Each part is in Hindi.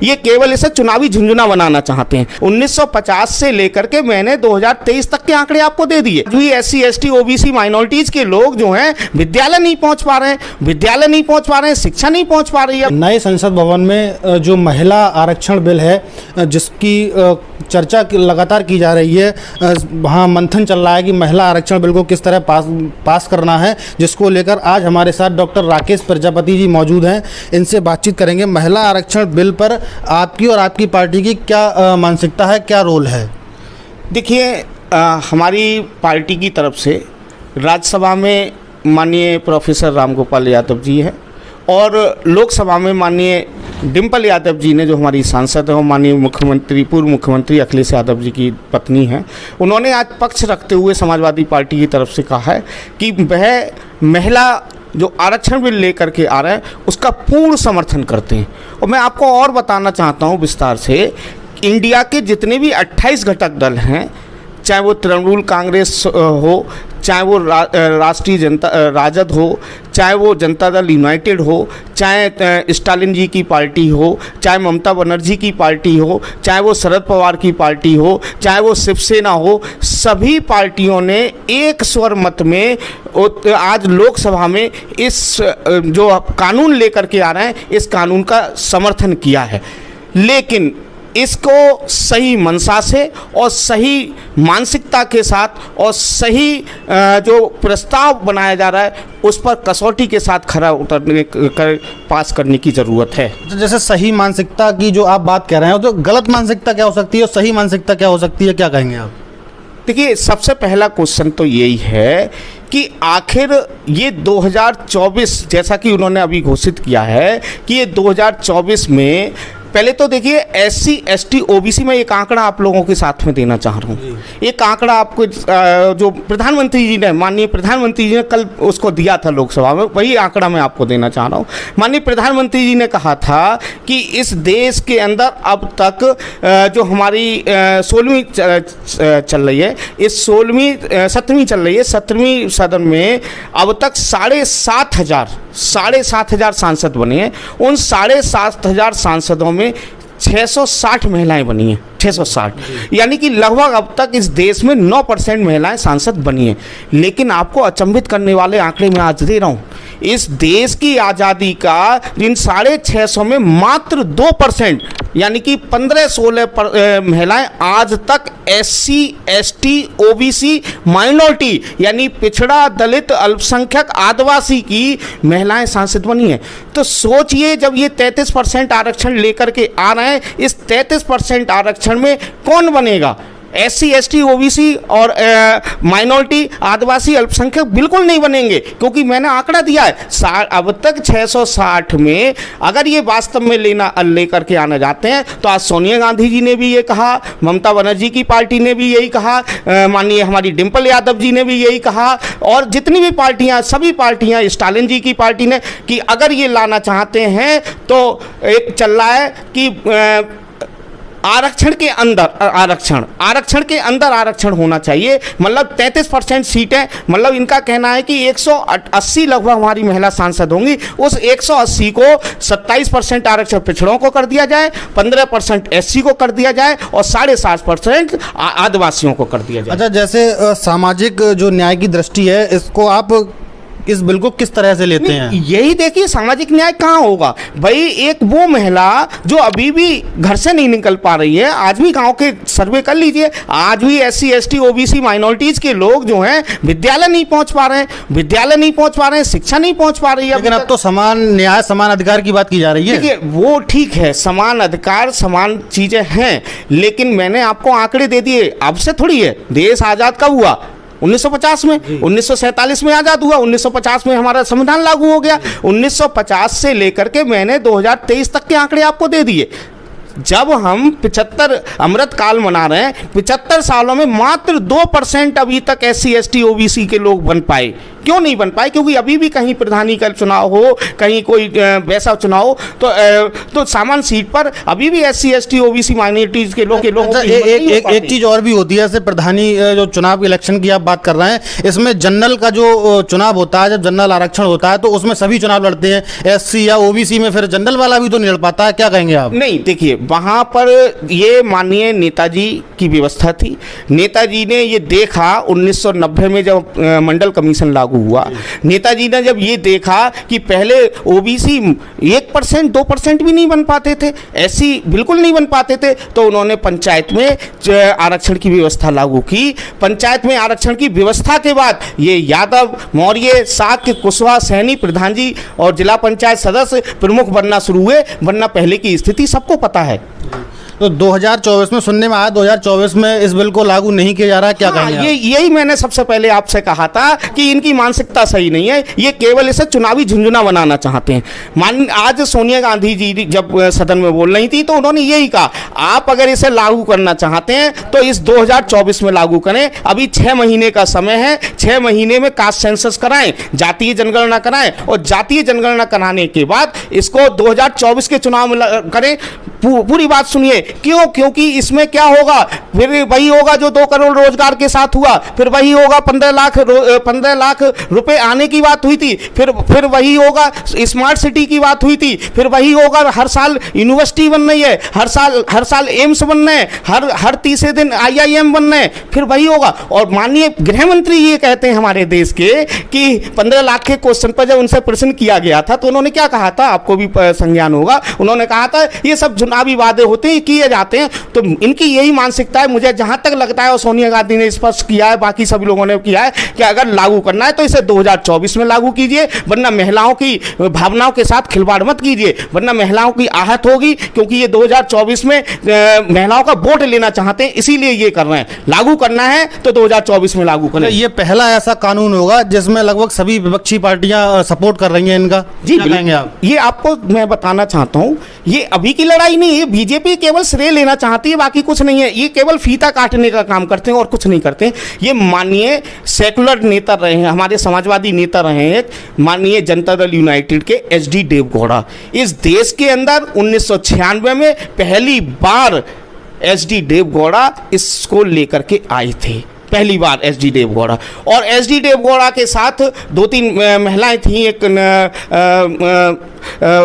ये केवल इसे चुनावी झुंझुना बनाना चाहते हैं। 1950 से लेकर के मैंने 2023 तक के आंकड़े आपको दे दिए। भी SC ST OBC माइनॉरिटीज के लोग जो हैं विद्यालय नहीं पहुंच पा रहे हैं, शिक्षा नहीं पहुंच पा रही है। नए संसद भवन में जो महिला आरक्षण बिल है जिसकी चर्चा लगातार की जा रही है, वहाँ मंथन चल रहा है कि महिला आरक्षण बिल को किस तरह पास करना है, जिसको लेकर आज हमारे साथ डॉक्टर राकेश प्रजापति जी मौजूद हैं। इनसे बातचीत करेंगे। महिला आरक्षण बिल पर आपकी और आपकी पार्टी की क्या मानसिकता है, क्या रोल है? देखिए, हमारी पार्टी की तरफ से राज्यसभा में माननीय प्रोफेसर रामगोपाल यादव जी हैं और लोकसभा में माननीय डिम्पल यादव जी ने, जो हमारी सांसद है और माननीय मुख्यमंत्री, पूर्व मुख्यमंत्री अखिलेश यादव जी की पत्नी हैं, उन्होंने आज पक्ष रखते हुए समाजवादी पार्टी की तरफ से कहा है कि वह महिला जो आरक्षण बिल लेकर के आ रहे हैं उसका पूर्ण समर्थन करते हैं। और मैं आपको और बताना चाहता हूँ विस्तार से, इंडिया के जितने भी 28 घटक दल हैं, चाहे वो तृणमूल कांग्रेस हो, चाहे वो राष्ट्रीय जनता राजद हो, चाहे वो जनता दल यूनाइटेड हो, चाहे स्टालिन जी की पार्टी हो, चाहे ममता बनर्जी की पार्टी हो, चाहे वो शरद पवार की पार्टी हो, चाहे वो शिवसेना हो, सभी पार्टियों ने एक स्वर मत में आज लोकसभा में इस जो कानून लेकर के आ रहे हैं, इस कानून का समर्थन किया है। लेकिन इसको सही मंशा से और सही मानसिकता के साथ और सही जो प्रस्ताव बनाया जा रहा है उस पर कसौटी के साथ खरा उतरने कर पास करने की ज़रूरत है। तो जैसे सही मानसिकता की जो आप बात कह रहे हैं, तो गलत मानसिकता क्या हो सकती है और सही मानसिकता क्या हो सकती है, क्या कहेंगे आप? देखिए, सबसे पहला क्वेश्चन तो यही है कि आखिर ये 2024, जैसा कि उन्होंने अभी घोषित किया है कि ये 2024 में, पहले तो देखिए SC ST OBC में एक आंकड़ा आप लोगों के साथ में देना चाह रहा हूँ। एक आंकड़ा आपको जो प्रधानमंत्री जी ने, माननीय प्रधानमंत्री जी ने कल उसको दिया था लोकसभा में, वही आंकड़ा मैं आपको देना चाह रहा हूँ। माननीय प्रधानमंत्री जी ने कहा था कि इस देश के अंदर अब तक जो हमारी 16वीं चल रही है, इस 17वीं चल रही है, 17वीं सदन में अब तक 7,500 सांसद बने हैं। उन 7,500 सांसदों में 660 महिलाएं बनी हैं, 660, यानी कि लगभग अब तक इस देश में 9% महिलाएं सांसद बनी हैं। लेकिन आपको अचंभित करने वाले आंकड़े मैं आज दे रहा हूं। इस देश की आज़ादी का इन 650 में मात्र 2%, यानी कि 15-16 महिलाएं आज तक SC ST OBC माइनॉरिटी यानी पिछड़ा, दलित, अल्पसंख्यक, आदिवासी की महिलाएं सांसद बनी हैं। तो सोचिए, जब ये 33% आरक्षण लेकर के आ रहे हैं, इस 33% आरक्षण में कौन बनेगा? SC ST OBC और माइनॉरिटी, आदिवासी, अल्पसंख्यक बिल्कुल नहीं बनेंगे, क्योंकि मैंने आंकड़ा दिया है। अब तक 660 में अगर ये वास्तव में लेकर के आना जाते हैं, तो आज सोनिया गांधी जी ने भी ये कहा, ममता बनर्जी की पार्टी ने भी यही कहा, माननीय हमारी डिम्पल यादव जी ने भी यही कहा, और जितनी भी पार्टियां, सभी पार्टियां, स्टालिन जी की पार्टी ने, कि अगर ये लाना चाहते हैं तो एक चल रहा है कि आरक्षण के अंदर आरक्षण होना चाहिए। मतलब 33% सीटें, मतलब इनका कहना है कि 180 लगभग हमारी महिला सांसद होंगी। उस 180 को 27% आरक्षण पिछड़ों को कर दिया जाए, 15% SC को कर दिया जाए और 7.5% आदिवासियों को कर दिया जाए। अच्छा, जैसे सामाजिक जो न्याय की दृष्टि है, इसको आप इस बिल को किस तरह से लेते हैं? यही देखिए, सामाजिक न्याय कहाँ होगा भाई? एक वो महिला जो अभी भी घर से नहीं निकल पा रही है, आज भी गांव के सर्वे कर लीजिए, आज भी SC ST OBC माइनॉरिटीज के लोग जो हैं विद्यालय नहीं पहुंच पा रहे हैं, शिक्षा नहीं पहुंच पा रही है। लेकिन अब तो समान न्याय, समान अधिकार की बात की जा रही है। देखिए, वो ठीक है, समान अधिकार, समान चीजें हैं, लेकिन मैंने आपको आंकड़े दे दिए। अब से थोड़ी है, देश आजाद कब हुआ? 1950 में, 1947 में आज़ाद हुआ, 1950 में हमारा संविधान लागू हो गया। 1950 से लेकर के मैंने 2023 तक के आंकड़े आपको दे दिए। जब हम 75 अमृत काल मना रहे हैं, 75 सालों में मात्र 2% अभी तक SC ST OBC के लोग बन पाए। क्यों नहीं बन पाए? क्योंकि अभी भी कहीं प्रधानी का चुनाव हो, कहीं कोई वैसा चुनाव हो, तो सामान्य सीट पर अभी भी SC ST OBC माइनॉरिटीज के लोग एक चीज और भी होती है, जैसे प्रधानी जो चुनाव इलेक्शन की आप बात कर रहे हैं, इसमें जनरल का जो चुनाव होता है, जब जनरल आरक्षण होता है तो उसमें सभी चुनाव लड़ते हैं। SC या OBC में फिर जनरल वाला भी तो नहीं लड़ पाता है, क्या कहेंगे आप? नहीं, देखिए वहाँ पर ये माननीय नेताजी की व्यवस्था थी। नेताजी ने ये देखा 1990 में जब मंडल कमीशन लागू हुआ, नेताजी ने जब ये देखा कि पहले OBC 1% 2% भी नहीं बन पाते थे, SC बिल्कुल नहीं बन पाते थे, तो उन्होंने पंचायत में आरक्षण की व्यवस्था लागू की। पंचायत में आरक्षण की व्यवस्था के बाद ये यादव, मौर्य, शाक्य, कुशवाहा, सैनी, प्रधान जी और जिला पंचायत सदस्य प्रमुख बनना शुरू हुए, वरना पहले की स्थिति सबको पता है। तो 2024 में सुनने में आया 2024 में इस बिल को लागू नहीं किया जा रहा, क्या कहेंगे? यही मैंने सबसे पहले आपसे कहा था कि इनकी मानसिकता सही नहीं है, ये केवल इसे चुनावी झुंझुना बनाना चाहते हैं। आज सोनिया गांधी जी जब सदन में बोल रही थी तो उन्होंने यही कहा, आप अगर इसे लागू करना चाहते हैं तो इस 2024 में लागू करें। अभी 6 महीने का समय है, 6 महीने में कास्ट सेंसस कराएं, जातीय जनगणना कराएं, और जातीय जनगणना कराने के बाद इसको 2024 के चुनाव में करें। पूरी बात सुनिए, क्यों? क्योंकि इसमें क्या होगा, फिर वही होगा जो 2 करोड़ रोजगार के साथ हुआ, फिर वही होगा 15 लाख रुपए आने की बात हुई थी, फिर वही होगा स्मार्ट सिटी की बात हुई थी, फिर वही होगा हर साल यूनिवर्सिटी बन रही है, हर साल एम्स बन रहे हैं, हर तीसरे दिन IIM बन रहे हैं, फिर वही होगा। और माननीय गृह मंत्री ये कहते हैं हमारे देश के कि 15 लाख के क्वेश्चन पर जब उनसे प्रश्न किया गया था तो उन्होंने क्या कहा था, आपको भी संज्ञान होगा, उन्होंने कहा था ये सब चुनावी वादे होते हैं, किए जाते हैं। तो इनकी यही मानसिकता है, मुझे जहां तक लगता है, और सोनिया गांधी ने स्पष्ट किया है, बाकी सभी लोगों ने किया है कि अगर लागू करना है तो इसे 2024 में लागू कीजिए, वरना महिलाओं की भावनाओं के साथ खिलवाड़ मत कीजिए, वरना महिलाओं की आहत होगी। क्योंकि ये 2024 में महिलाओं का वोट लेना चाहते हैं, इसीलिए ये कर रहे हैं। लागू करना है तो 2024 में लागू करें। ये पहला ऐसा कानून होगा जिसमें लगभग सभी विपक्षी पार्टियां सपोर्ट कर रही हैं इनका, जी कहेंगे आप? ये आपको मैं बताना चाहता हूं, ये अभी की लड़ाई नहीं है। बीजेपी केवल श्रेय लेना चाहती है, बाकी कुछ नहीं है। ये केवल फीता काटने का काम करते हैं और कुछ नहीं करते हैं। ये माननीय सेकुलर नेता रहे हैं, हमारे समाजवादी नेता रहे हैं, माननीय जनता दल यूनाइटेड के HD देवगौड़ा। इस देश के अंदर 1996 में पहली बार SD देवगौड़ा इसको लेकर के आए थे, पहली बार SD देवगौड़ा। और SD देवगौड़ा के साथ 2-3 महिलाएं थीं। एक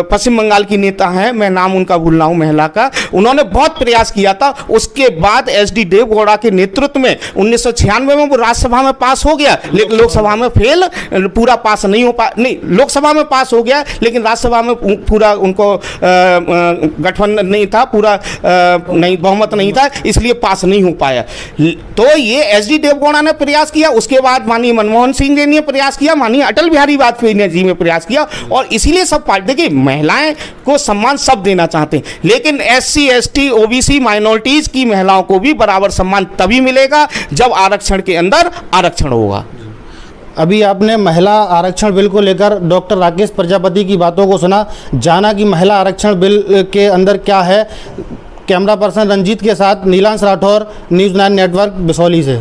पश्चिम बंगाल की नेता हैं, मैं नाम उनका भूल रहा हूँ महिला का, उन्होंने बहुत प्रयास किया था। उसके बाद SD देवगौड़ा के नेतृत्व में 1996 में वो राज्यसभा में पास हो गया, लेकिन लोकसभा में फेल, पूरा पास नहीं हो पाया। नहीं, लोकसभा में पास हो गया लेकिन राज्यसभा में पूरा उनको गठबंधन नहीं था, पूरा नहीं, बहुमत नहीं था, इसलिए पास नहीं हो पाया। तो ये SD देवगौड़ा ने प्रयास किया, उसके बाद माननीय मनमोहन सिंह जी ने प्रयास किया, माननीय अटल बिहारी वाजपेयी जी ने प्रयास किया। और इसीलिए सब पार्टी, देखिए महिलाएं को सम्मान सब देना चाहते हैं, लेकिन SC ST OBC माइनॉरिटीज की महिलाओं को भी बराबर सम्मान तभी मिलेगा जब आरक्षण के अंदर आरक्षण होगा। अभी आपने महिला आरक्षण बिल को लेकर डॉक्टर राकेश प्रजापति की बातों को सुना, जाना कि महिला आरक्षण बिल के अंदर क्या है। कैमरा पर्सन रंजीत के साथ नीलांश राठौर, न्यूज़ 9 नेटवर्क, बिसौली से।